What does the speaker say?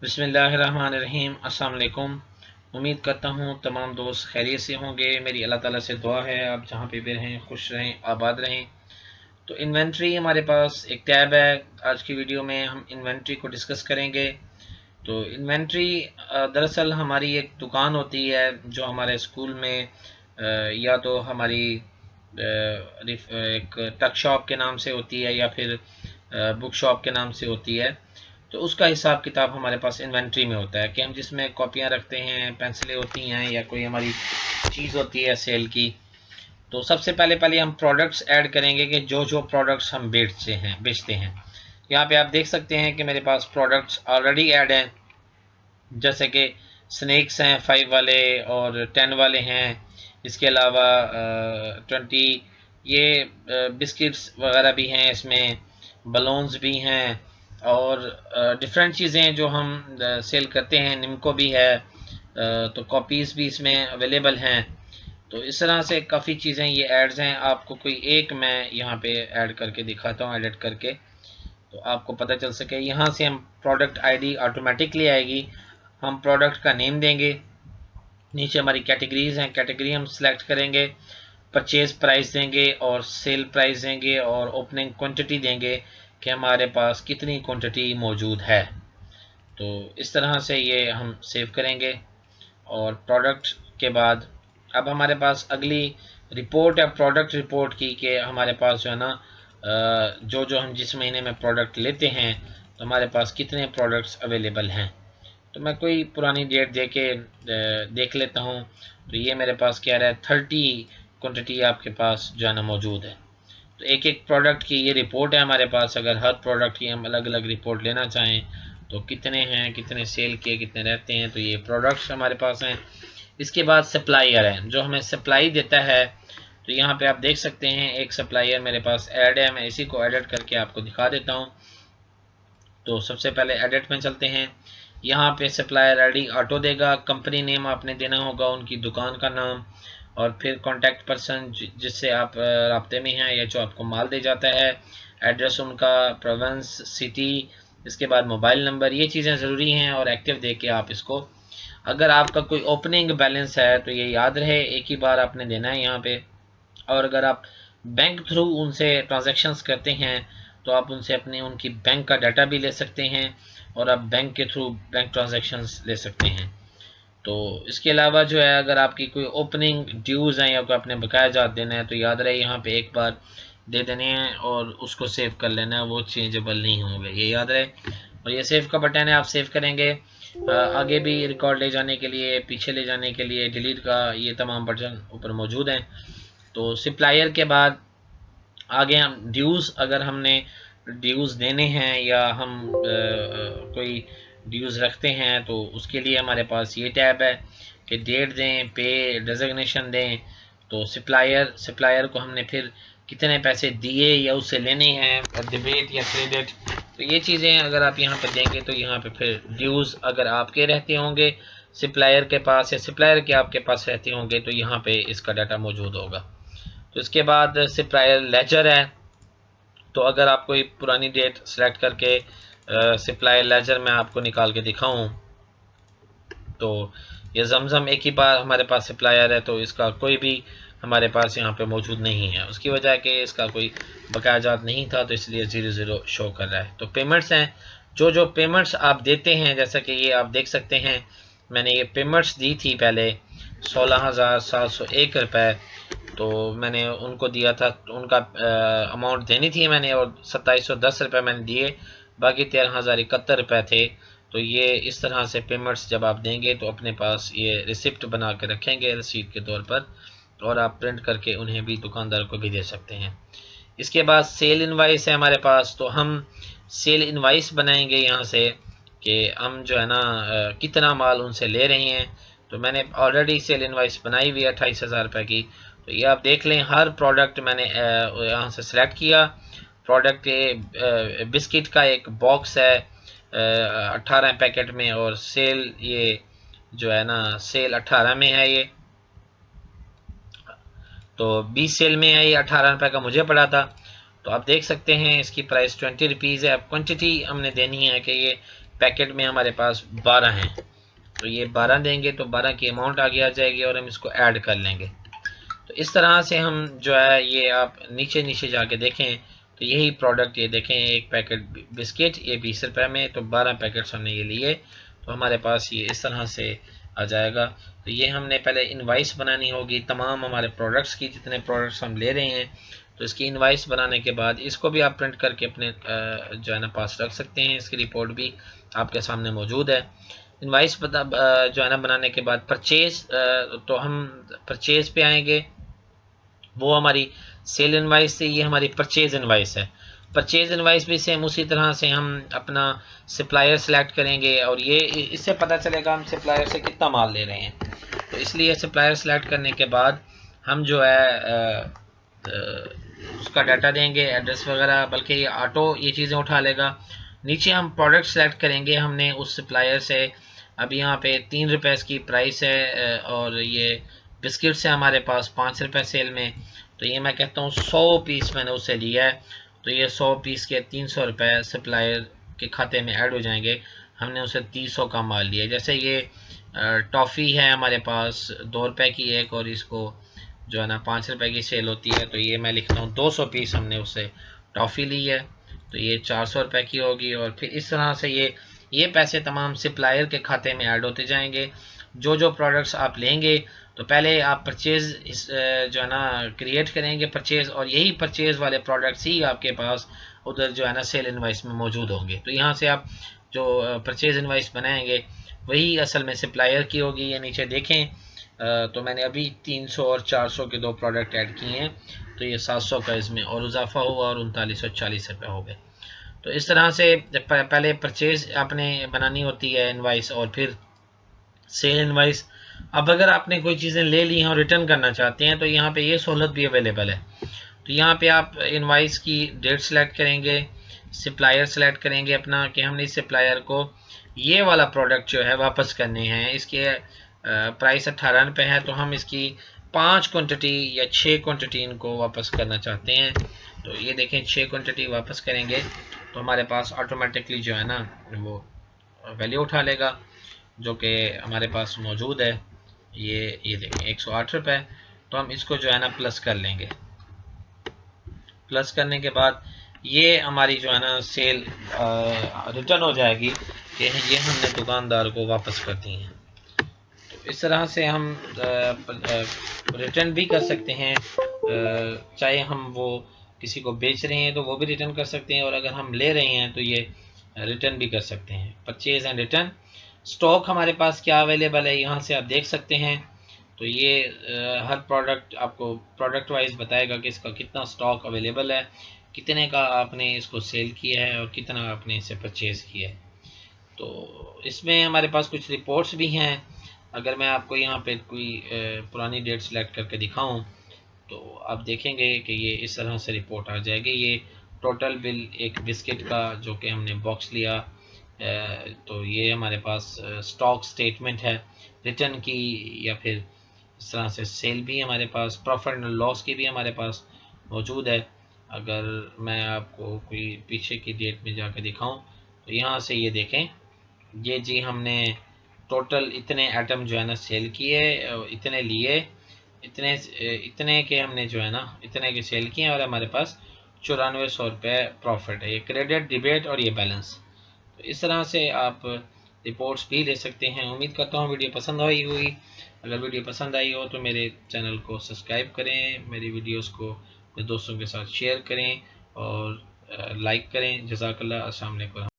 बिस्मिल्लाहिर्रहमानिर्रहीम। अस्सलाम वालेकुम। उम्मीद करता हूँ तमाम दोस्त खैरियत से होंगे। मेरी अल्लाह ताला से दुआ है आप जहाँ पे भी रहें खुश रहें आबाद रहें। तो इन्वेंट्री हमारे पास एक टैब है। आज की वीडियो में हम इन्वेंट्री को डिस्कस करेंगे। तो इन्वेंट्री दरअसल हमारी एक दुकान होती है जो हमारे स्कूल में या तो हमारी एक टक शॉप के नाम से होती है या फिर बुक शॉप के नाम से होती है। तो उसका हिसाब किताब हमारे पास इन्वेंट्री में होता है कि हम जिसमें कॉपियाँ रखते हैं, पेंसिलें होती हैं या कोई हमारी चीज़ होती है सेल की। तो सबसे पहले हम प्रोडक्ट्स ऐड करेंगे कि जो जो प्रोडक्ट्स हम बेचते हैं। यहाँ पे आप देख सकते हैं कि मेरे पास प्रोडक्ट्स ऑलरेडी ऐड हैं, जैसे कि स्नैक्स हैं 5 वाले और 10 वाले हैं। इसके अलावा 20 ये बिस्किट्स वगैरह भी हैं, इसमें बलून्स भी हैं और डिफरेंट चीज़ें जो हम सेल करते हैं। निम्को भी है, तो कॉपीज़ भी इसमें अवेलेबल हैं। तो इस तरह से काफ़ी चीज़ें ये एड्स हैं। आपको कोई एक मैं यहाँ पे ऐड करके दिखाता हूँ, एडिट करके, तो आपको पता चल सके। यहाँ से हम प्रोडक्ट आईडी ऑटोमेटिकली आएगी। हम प्रोडक्ट का नेम देंगे, नीचे हमारी कैटेगरीज हैं, कैटेगरी हम सिलेक्ट करेंगे, परचेज प्राइस देंगे और सेल प्राइस देंगे और ओपनिंग क्वांटिटी देंगे कि हमारे पास कितनी क्वांटिटी मौजूद है। तो इस तरह से ये हम सेव करेंगे और प्रोडक्ट के बाद अब हमारे पास अगली रिपोर्ट है प्रोडक्ट रिपोर्ट की, कि हमारे पास जो है ना जो जो हम जिस महीने में प्रोडक्ट लेते हैं तो हमारे पास कितने प्रोडक्ट्स अवेलेबल हैं। तो मैं कोई पुरानी डेट देख लेता हूँ। तो ये मेरे पास क्या रहा है, 30 क्वांटिटी आपके पास जो है ना मौजूद है। तो एक एक प्रोडक्ट की ये रिपोर्ट है हमारे पास। अगर हर प्रोडक्ट की हम अलग अलग रिपोर्ट लेना चाहें तो कितने हैं, कितने सेल किए, कितने रहते हैं, तो ये प्रोडक्ट्स हमारे पास हैं। इसके बाद सप्लायर है जो हमें सप्लाई देता है। तो यहाँ पे आप देख सकते हैं एक सप्लायर मेरे पास ऐड है। मैं इसी को एडिट करके आपको दिखा देता हूँ। तो सबसे पहले एडिट में चलते हैं। यहाँ पे सप्लायर आईडी ऑटो देगा, कंपनी नेम आपने देना होगा, उनकी दुकान का नाम, और फिर कॉन्टैक्ट पर्सन जिससे आप राब्ते में हैं या जो आपको माल दे जाता है, एड्रेस उनका, प्रोविंस, सिटी, इसके बाद मोबाइल नंबर। ये चीज़ें ज़रूरी हैं और एक्टिव दे के आप इसको, अगर आपका कोई ओपनिंग बैलेंस है तो ये याद रहे एक ही बार आपने देना है यहाँ पे। और अगर आप बैंक थ्रू उनसे ट्रांजैक्शंस करते हैं तो आप उनसे अपने उनकी बैंक का डाटा भी ले सकते हैं और आप बैंक के थ्रू बैंक ट्रांजैक्शंस ले सकते हैं। तो इसके अलावा जो है अगर आपकी कोई ओपनिंग ड्यूज़ हैं या कोई अपने बकाया जात देना है तो याद रहे यहाँ पे एक बार दे देने हैं और उसको सेव कर लेना है, वो चेंजेबल नहीं होंगे, ये याद रहे। और ये सेव का बटन है, आप सेव करेंगे। आगे भी रिकॉर्ड ले जाने के लिए, पीछे ले जाने के लिए, डिलीट का, ये तमाम बटन ऊपर मौजूद हैं। तो सप्लायर के बाद आगे हम ड्यूज़, अगर हमने ड्यूज़ देने हैं या हम कोई ड्यूज़ रखते हैं तो उसके लिए हमारे पास ये टैब है कि डेट दें, पे डेजिग्नेशन दें। तो सप्लायर को हमने फिर कितने पैसे दिए या उससे लेने हैं, डेबिट या क्रेडिट। तो ये चीज़ें अगर आप यहाँ पर देंगे तो यहाँ पे फिर ड्यूज़ अगर आपके रहते होंगे सप्लायर के पास या सप्लायर के आपके पास रहते होंगे तो यहाँ पे इसका डाटा मौजूद होगा। तो इसके बाद सप्लायर लेजर है। तो अगर आप कोई पुरानी डेट सेलेक्ट करके सप्लायर लेजर में आपको निकाल के दिखाऊं तो ये जमजम एक ही बार हमारे पास सप्लायर है, तो इसका कोई भी हमारे पास यहाँ पे मौजूद नहीं है। उसकी वजह कि इसका कोई बकाया जात नहीं था तो इसलिए 00 शो कर रहा है। तो पेमेंट्स हैं, जो जो पेमेंट्स आप देते हैं, जैसा कि ये आप देख सकते हैं मैंने ये पेमेंट्स दी थी पहले 16,701 रुपये। तो मैंने उनको दिया था, उनका अमाउंट देनी थी मैंने, और 2710 रुपये मैंने दिए, बाकी 13,071 रुपये थे। तो ये इस तरह से पेमेंट्स जब आप देंगे तो अपने पास ये रिसिप्ट बना के रखेंगे रसीद के तौर पर, और आप प्रिंट करके उन्हें भी, दुकानदार को भी दे सकते हैं। इसके बाद सेल इनवाइस है हमारे पास। तो हम सेल इनवाइस बनाएंगे यहाँ से कि हम जो है ना कितना माल उनसे ले रहे हैं। तो मैंने ऑलरेडी सेल इनवाइस बनाई हुई है 28,000 रुपये की। तो ये आप देख लें, हर प्रोडक्ट मैंने यहाँ से सिलेक्ट किया। प्रोडक्ट के बिस्किट का एक बॉक्स है 18 पैकेट में, और सेल ये जो है ना सेल 18 में है, ये तो 20 सेल में है, ये 18 रुपये का मुझे पड़ा था। तो आप देख सकते हैं इसकी प्राइस 20 रुपीज़ है। अब क्वांटिटी हमने देनी है कि ये पैकेट में हमारे पास 12 हैं, तो ये 12 देंगे तो 12 की अमाउंट आगे आ जाएगी और हम इसको ऐड कर लेंगे। तो इस तरह से हम जो है, ये आप नीचे नीचे जाके देखें तो यही प्रोडक्ट, ये देखें, एक पैकेट बिस्किट ये 20 रुपये में, तो 12 पैकेट्स हमने ये लिए, तो हमारे पास ये इस तरह से आ जाएगा। तो ये हमने पहले इनवाइस बनानी होगी तमाम हमारे प्रोडक्ट्स की, जितने प्रोडक्ट्स हम ले रहे हैं। तो इसकी इनवाइस बनाने के बाद इसको भी आप प्रिंट करके अपने जो है ना पास रख सकते हैं। इसकी रिपोर्ट भी आपके सामने मौजूद है। इनवाइस जो है ना बनाने के बाद परचेज, तो हम परचेज पे आएंगे, वो हमारी सेल इनवाइस थी, ये हमारी परचेज इनवाइस है। परचेज इनवाइस भी सेम उसी तरह से हम अपना सप्लायर सेलेक्ट करेंगे और ये इससे पता चलेगा हम सप्लायर से कितना माल ले रहे हैं। तो इसलिए सप्लायर सेलेक्ट करने के बाद हम जो है उसका डाटा देंगे, एड्रेस वगैरह, बल्कि ये ऑटो ये चीज़ें उठा लेगा। नीचे हम प्रोडक्ट सेलेक्ट करेंगे हमने उस सप्लायर से। अब यहाँ पे 3 रुपये की प्राइस है और ये बिस्किट से हमारे पास 5 रुपये सेल में, तो ये मैं कहता हूँ 100 पीस मैंने उससे लिया है, तो ये 100 पीस के 300 रुपये सप्लायर के खाते में ऐड हो जाएंगे। हमने उसे 300 का माल लिया। जैसे ये टॉफ़ी है हमारे पास 2 रुपये की एक, और इसको जो है ना 5 रुपये की सेल होती है, तो ये मैं लिखता हूँ 200 पीस हमने उससे टॉफ़ी ली है, तो ये 400 रुपये की होगी। और फिर इस तरह से ये पैसे तमाम सप्लायर के खाते में ऐड होते जाएंगे। जो जो प्रोडक्ट्स आप लेंगे तो पहले आप परचेज़ जो है ना क्रिएट करेंगे परचेज़, और यही परचेज़ वाले प्रोडक्ट्स ही आपके पास उधर जो है ना सेल इनवाइस में मौजूद होंगे। तो यहाँ से आप जो परचेज़ इनवाइस बनाएंगे वही असल में सप्लायर की होगी। ये नीचे देखें तो मैंने अभी 300 और 400 के 2 प्रोडक्ट ऐड किए हैं, तो ये 700 का इसमें और इजाफा हुआ और 3940 रुपये हो गए। तो इस तरह से पहले परचेज़ आपने बनानी होती है इनवाइस और फिर सेल इनवाइस। अब अगर आपने कोई चीज़ें ले ली हैं और रिटर्न करना चाहते हैं तो यहाँ पे ये सहूलत भी अवेलेबल है। तो यहाँ पे आप इनवाइस की डेट सेलेक्ट करेंगे, सप्लायर सेलेक्ट करेंगे अपना कि हमने इस सप्लायर को ये वाला प्रोडक्ट जो है वापस करने हैं। इसके प्राइस 18 रुपये है, तो हम इसकी 5 क्वांटिटी या 6 क्वांटिटी इनको वापस करना चाहते हैं। तो ये देखें 6 क्वांटिटी वापस करेंगे तो हमारे पास ऑटोमेटिकली जो है ना वो वैल्यू उठा लेगा जो कि हमारे पास मौजूद है। ये देखें 108 रुपये। तो हम इसको जो है ना प्लस कर लेंगे। प्लस करने के बाद ये हमारी जो है ना सेल रिटर्न हो जाएगी कि ये हमने दुकानदार को वापस कर दी है। तो इस तरह से हम रिटर्न भी कर सकते हैं, चाहे हम वो किसी को बेच रहे हैं तो वो भी रिटर्न कर सकते हैं, और अगर हम ले रहे हैं तो ये रिटर्न भी कर सकते हैं। Purchase and return. स्टॉक हमारे पास क्या अवेलेबल है यहाँ से आप देख सकते हैं। तो ये हर प्रोडक्ट आपको प्रोडक्ट वाइज बताएगा कि इसका कितना स्टॉक अवेलेबल है, कितने का आपने इसको सेल किया है और कितना आपने इसे परचेज़ किया है। तो इसमें हमारे पास कुछ रिपोर्ट्स भी हैं। अगर मैं आपको यहाँ पे कोई पुरानी डेट सेलेक्ट करके दिखाऊं तो आप देखेंगे कि ये इस तरह से रिपोर्ट आ जाएगी। ये टोटल बिल एक बिस्किट का जो कि हमने बॉक्स लिया, तो ये हमारे पास स्टॉक स्टेटमेंट है रिटर्न की, या फिर इस तरह से सेल भी हमारे पास, प्रॉफिट एंड लॉस की भी हमारे पास मौजूद है। अगर मैं आपको कोई पीछे की डेट में जाकर दिखाऊं तो यहाँ से ये देखें, ये जी हमने टोटल इतने आइटम जो है ना सेल किए, इतने लिए, इतने के हमने जो है ना इतने के सेल किए और हमारे पास 9400 रुपये प्रॉफिट है। ये क्रेडिट, डिबेट और ये बैलेंस। तो इस तरह से आप रिपोर्ट्स भी ले सकते हैं। उम्मीद करता हूँ वीडियो पसंद आई हुई। अगर वीडियो पसंद आई हो तो मेरे चैनल को सब्सक्राइब करें, मेरी वीडियोस को अपने दोस्तों के साथ शेयर करें और लाइक करें। जज़ाकल्लाह। अस्सलाम वालेकुम।